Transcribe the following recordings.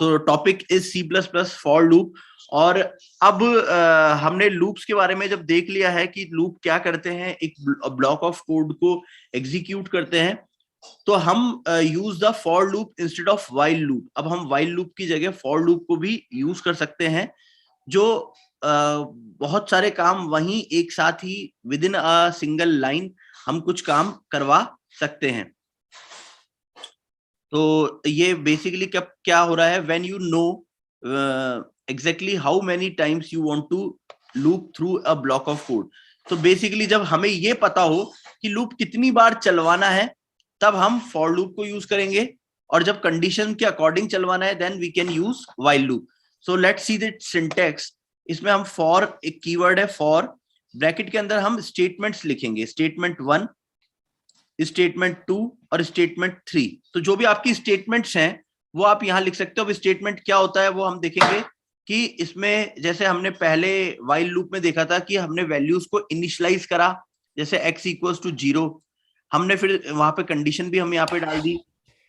So topic is C plus plus for loop. और अब हमने लूप्स के बारे में जब देख लिया है कि लूप क्या करते हैं, एक ब्लॉक ऑफ कोड को एग्जीक्यूट करते हैं, तो हम use the for loop instead of while loop. अब हम व्हाइल लूप की जगह फॉर लूप को भी यूज कर सकते हैं, जो बहुत सारे काम वहीं एक साथ ही within a single line हम कुछ काम करवा सकते हैं। तो ये बेसिकली क्या हो रहा है, when you know exactly how many times you want to loop through a block of code. तो बेसिकली जब हमें ये पता हो कि लूप कितनी बार चलवाना है, तब हम फॉर लूप को यूज करेंगे, और जब कंडीशन के अकॉर्डिंग चलवाना है then we can use while loop. So let's see the syntax. इसमें हम फॉर, एक कीवर्ड है फॉर, ब्रैकेट के अंदर हम स्टेटमेंट्स लिखेंगे, स्टेटमेंट 1, स्टेटमेंट 2 और स्टेटमेंट 3। तो जो भी आपकी स्टेटमेंट्स हैं वो आप यहाँ लिख सकते हो। अब स्टेटमेंट क्या होता है वो हम देखेंगे कि इसमें जैसे हमने पहले व्हाइल लूप में देखा था कि हमने वैल्यूज को इनिशियलाइज करा, जैसे x इक्वल्स टू 0, हमने फिर वहां पे कंडीशन भी हम यहाँ पे डाल दी।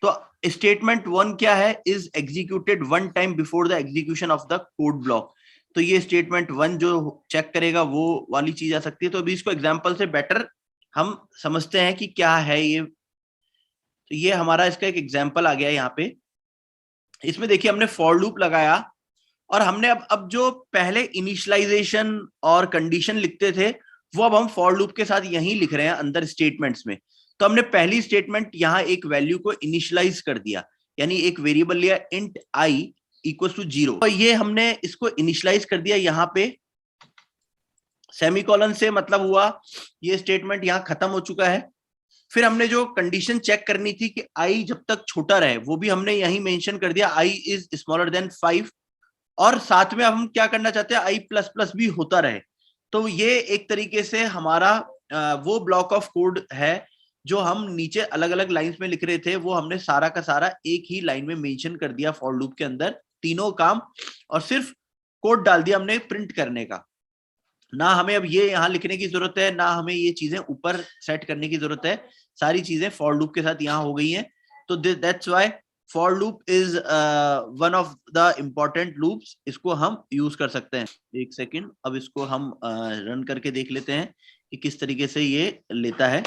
तो स्टेटमेंट 1 क्या है, is executed 1 time before the execution of the code block. तो ये स्टेटमेंट 1 जो चेक करेगा वो वाली चीज आ सकती है। तो अभी इसको एग्जाम्पल से बेटर हम समझते हैं कि क्या है ये। तो ये हमारा इसका एक एग्जाम्पल आ गया यहाँ पे। इसमें देखिए हमने फॉर लूप लगाया, और हमने अब जो पहले इनिशियलाइजेशन और कंडीशन लिखते थे वो अब हम फॉर लूप के साथ यहीं लिख रहे हैं अंदर स्टेटमेंट्स में। तो हमने पहली स्टेटमेंट यहाँ एक वैल्यू को इनिशियलाइज कर दिया, यानी एक वेरिएबल लिया इंट i इक्वल टू 0, और ये हमने इसको इनिशियलाइज कर दिया यहाँ पे सेमीकोलन से, मतलब हुआ ये स्टेटमेंट यहाँ खत्म हो चुका है। फिर हमने जो कंडीशन चेक करनी थी कि i जब तक छोटा रहे, वो भी हमने यहीं मेंशन कर दिया, i इज स्मॉलर देन 5, और साथ में अब हम क्या करना चाहते हैं, i प्लस प्लस भी होता रहे। तो ये एक तरीके से हमारा वो ब्लॉक ऑफ कोड है जो हम नीचे अलग अलग लाइंस में लिख रहे थे, वो हमने सारा का सारा एक ही लाइन में मेंशन कर दिया फॉर लूप के अंदर, तीनों काम, और सिर्फ कोड डाल दिया हमने प्रिंट करने का। ना हमें अब ये यहाँ लिखने की जरूरत है, ना हमें ये चीजें ऊपर सेट करने की जरूरत है, सारी चीजें फॉर लूप के साथ यहाँ हो गई हैं। तो that's why for loop is one of the important loops. इसको हम यूज कर सकते हैं। एक सेकेंड, अब इसको हम रन करके देख लेते हैं कि किस तरीके से ये लेता है।